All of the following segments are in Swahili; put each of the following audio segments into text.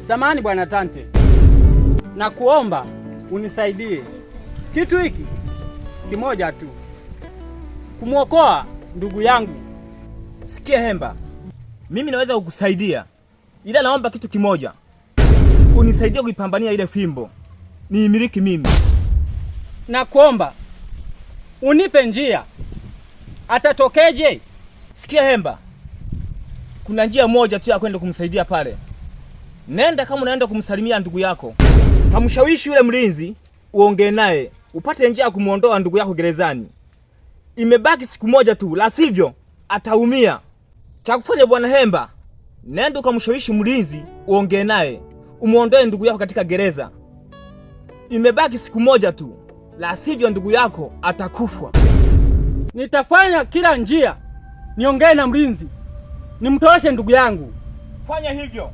Samahani bwana Tante, na kuomba unisaidie kitu hiki kimoja tu, kumwokoa ndugu yangu. Sikia Hemba, mimi naweza kukusaidia, ila naomba kitu kimoja, unisaidie kuipambania ile fimbo niimiliki mimi. Na kuomba unipe njia, atatokeje? Sikia Hemba, kuna njia moja tu ya kwenda kumsaidia pale. Nenda kama unaenda kumsalimia ndugu yako, kamshawishi yule mlinzi, uongee naye, upate njia ya kumuondoa ndugu yako gerezani. Imebaki siku moja tu, la sivyo ataumia. Cha kufanya bwana Hemba, nenda ukamshawishi mlinzi, uongee naye, umuondoe ndugu yako katika gereza. Imebaki siku moja tu, la sivyo ndugu yako atakufa. Nitafanya kila njia niongee na mlinzi, nimtoshe ndugu yangu. Fanya hivyo.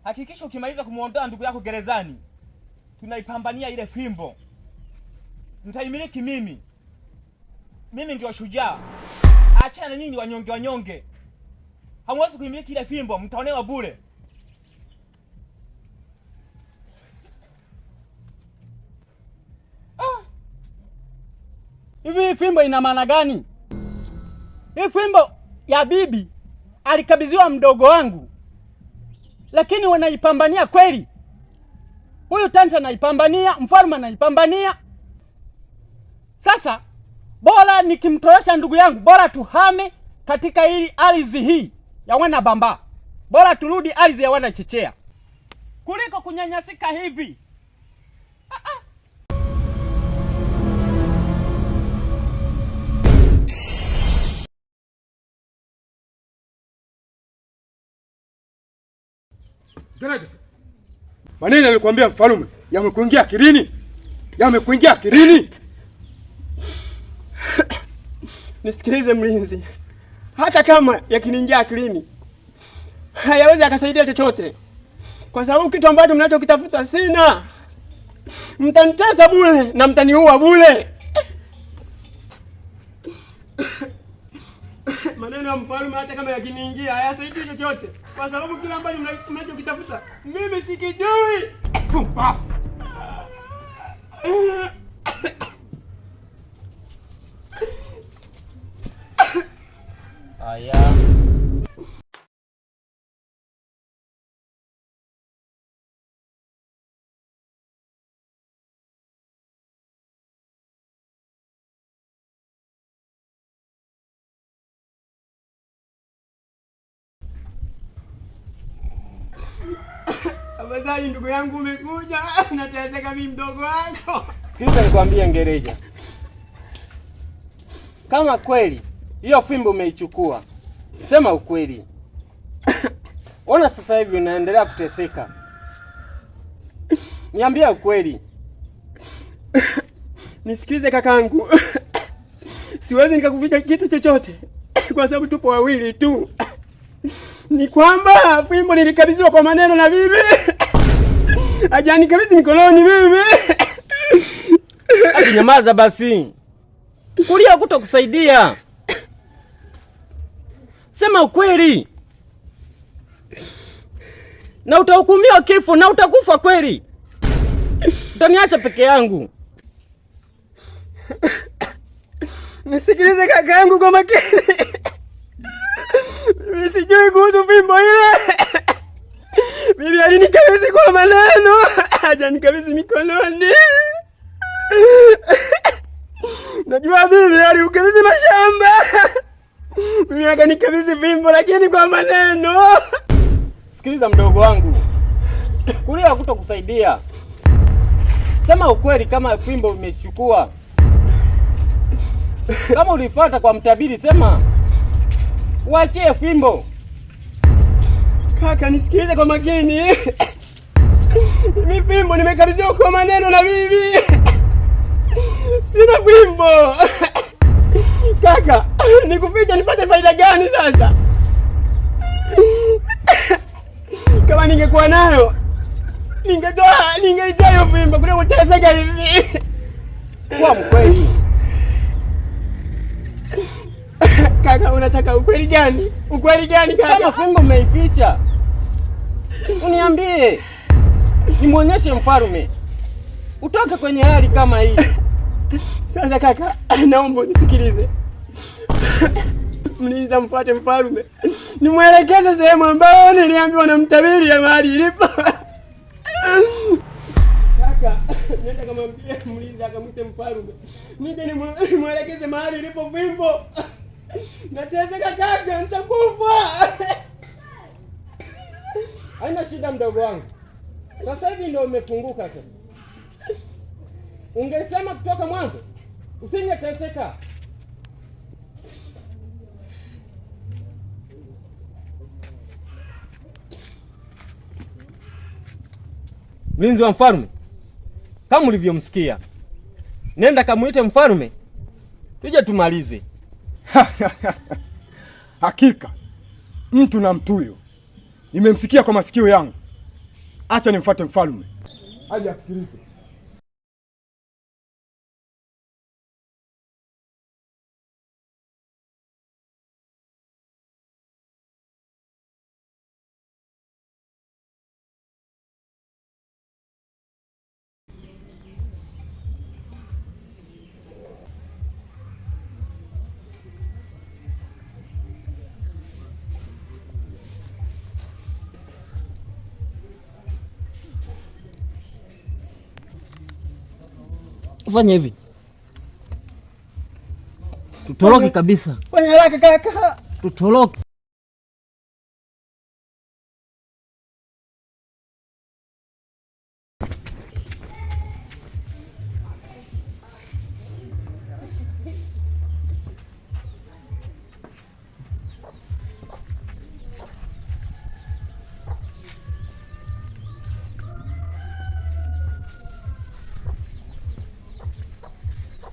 Hakikisha ukimaliza kumuondoa ndugu yako gerezani, tunaipambania ile fimbo. Nitaimiliki mimi. Mimi ndio shujaa. Achana nyinyi wanyonge. Hamwezi kuimiliki ile fimbo, mtaonewa bure. Hivi fimbo ina maana gani? Hii fimbo ya bibi alikabidhiwa mdogo wangu, lakini wanaipambania kweli? Huyu Tante anaipambania, mfalme anaipambania. Sasa bora nikimtolesha ndugu yangu, bora tuhame katika hili ardhi hii ya wana Bamba, bora turudi ardhi ya wana Chechea kuliko kunyanyasika hivi. Maneno alikwambia mfalme yamekuingia akilini? Yamekuingia akilini? Nisikilize mlinzi, hata kama yakiniingia akilini hayawezi akasaidia chochote, kwa sababu kitu ambacho mnachokitafuta sina. Mtanitesa bure na mtaniua bure. Maneno ya mfalme hata kama yakiniingia hayasaidii chochote, kwa sababu kila ambacho mnachokitafuta mimi sikijui. Pumbafu! Aya. Afadhali ndugu yangu umekuja, nateseka mimi mdogo wako. Kisha nikwambie Ngereja, kama kweli hiyo fimbo umeichukua, sema ukweli. Ona sasa hivi unaendelea kuteseka. Niambia ukweli. Nisikilize kakangu, siwezi nikakuficha kitu chochote kwa sababu tupo wawili tu. Ni kwamba fimbo nilikabidhiwa kwa maneno na bibi. Hajanikabidhi mikononi bibi. Nyamaza basi. Kulia kutokusaidia. Sema ukweli. Na utahukumiwa kifo na utakufa kweli. Utaniacha peke yangu. Nisikilize kakaangu kwa makini. Mimi sijui kuhusu fimbo ile. Bibi alinikabidhi kwa maneno, hajanikabidhi mikononi. Najua bibi alikabidhi mashamba. Mimi akanikabidhi fimbo lakini kwa maneno. Sikiliza mdogo wangu. Kulia kutokusaidia. Sema ukweli kama fimbo umechukua. Kama ulifuata kwa mtabiri sema uachie fimbo. Kaka nisikilize kwa makini. Mimi fimbo nimekabidhiwa kwa maneno na bibi. Sina fimbo. Kaka, nikuficha nipate faida gani sasa? Kama ningekuwa nayo, ningeitoa hiyo fimbo kuliko kuteseka hivi. Kwa mkweli. Kaka, unataka ukweli gani? Ukweli gani kaka? Kama fimbo umeificha, Uniambie, nimwonyeshe mfalme utoke kwenye hali kama hii. Sasa kaka, naomba unisikilize. Mlinzi amfuate mfalme, nimwelekeze sehemu ambayo niliambiwa na mtabiri ya mahali ilipo. Kaka, nenda kamwambie mlinzi akamwite mfalme, nije nimwelekeze mahali ilipo fimbo. Nateseka kaka, nitakufa. Haina shida mdogo wangu, sasa hivi ndio umefunguka sasa. Ungesema kutoka mwanzo usingeteseka. Mlinzi wa mfalme, kama ulivyomsikia, nenda kamuite mfalme tuje tumalize. Hakika mtu na mtuyo nimemsikia kwa masikio yangu. Acha nimfuate mfalme aje asikilize. Fanya hivi, tutoroke kabisa. Fanya haraka kaka, tutoroke.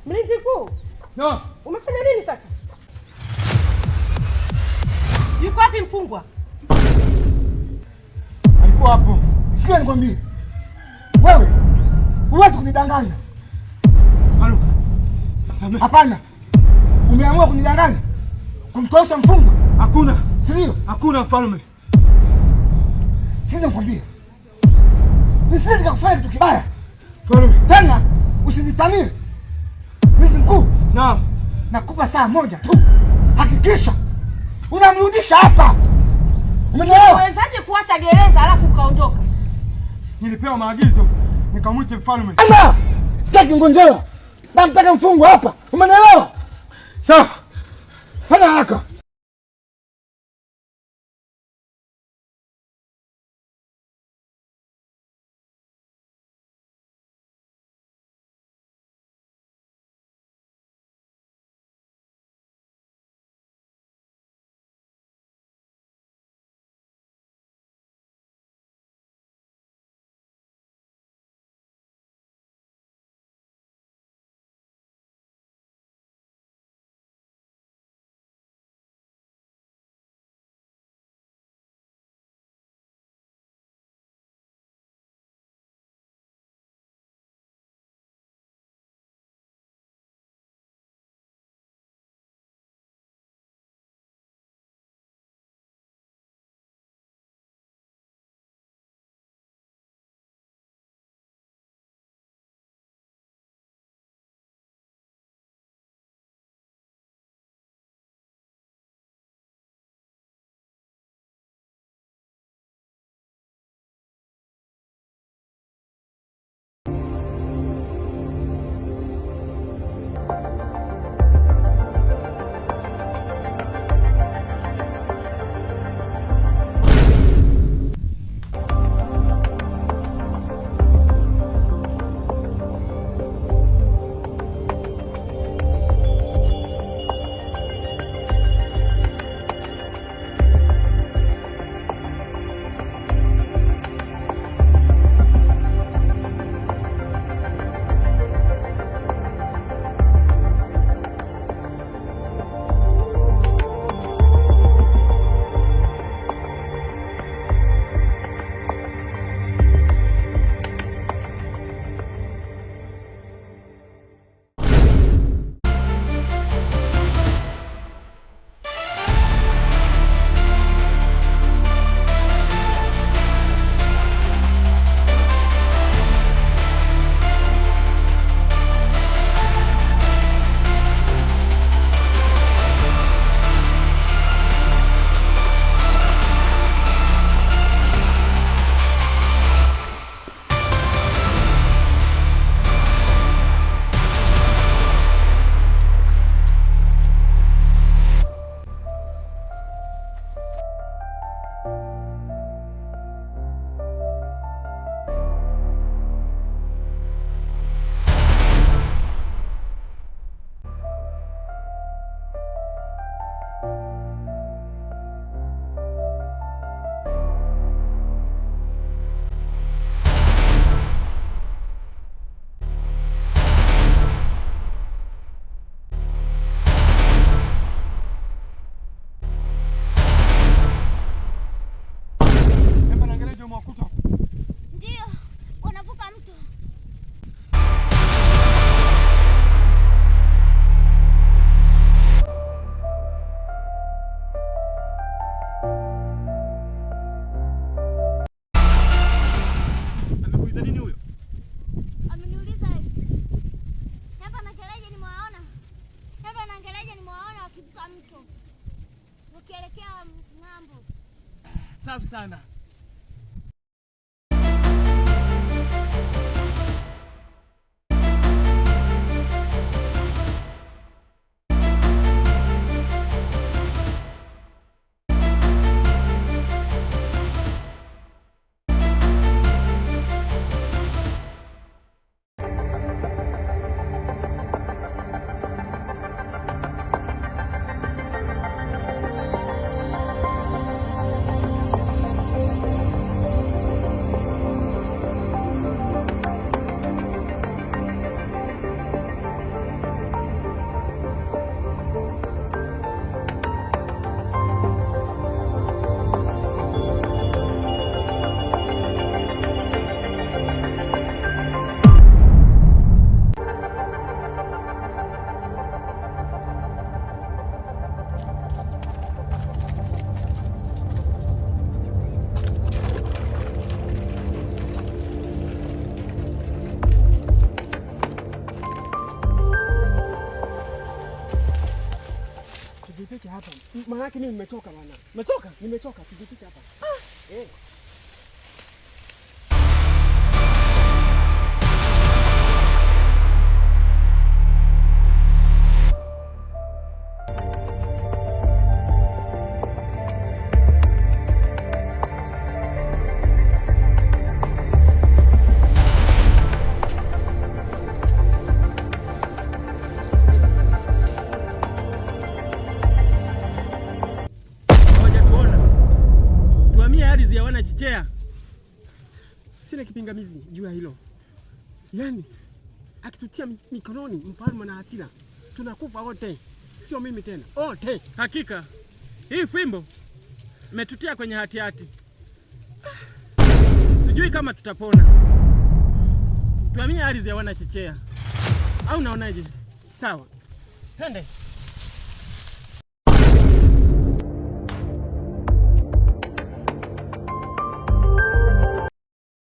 Mlinzi mkuu. No. Umefanya nini sasa? Yuko wapi mfungwa? Alikuwa hapo. Sikia nikwambie. Wewe huwezi kunidanganya. Halo. Hapana. Umeamua kunidanganya? Kumtosha mfungwa? Hakuna. Sio? Hakuna mfalme. Sikia nikwambie. Nisije nikakufanya kitu kibaya. Mfalme. Tena usinitanie. Mlinzi mkuu. Naam. Nakupa saa moja tu. Hakikisha unamrudisha hapa. Umeelewa? Unawezaje kuacha gereza alafu ukaondoka? Nilipewa maagizo nikamwite mfalme. Anda! Sitaki ngonjera. Namtaka mfungwa hapa. Umeelewa? Sawa. Fanya haraka. ukielekea ng'ambo. Safi sana. Tujifiche hapa. Maana mimi nimechoka bwana. Umetoka? Nimechoka, tujifiche hapa. Eh. Chichea. Sina kipingamizi juu ya hilo. Yaani akitutia mikononi mfalme na hasira, tunakufa wote. Sio mimi tena. Wote. Hakika. Hii fimbo imetutia kwenye hatihati. Sijui kama tutapona. Tuhamie ardhi ya wana Chichea. Au naonaje? Sawa. Twende.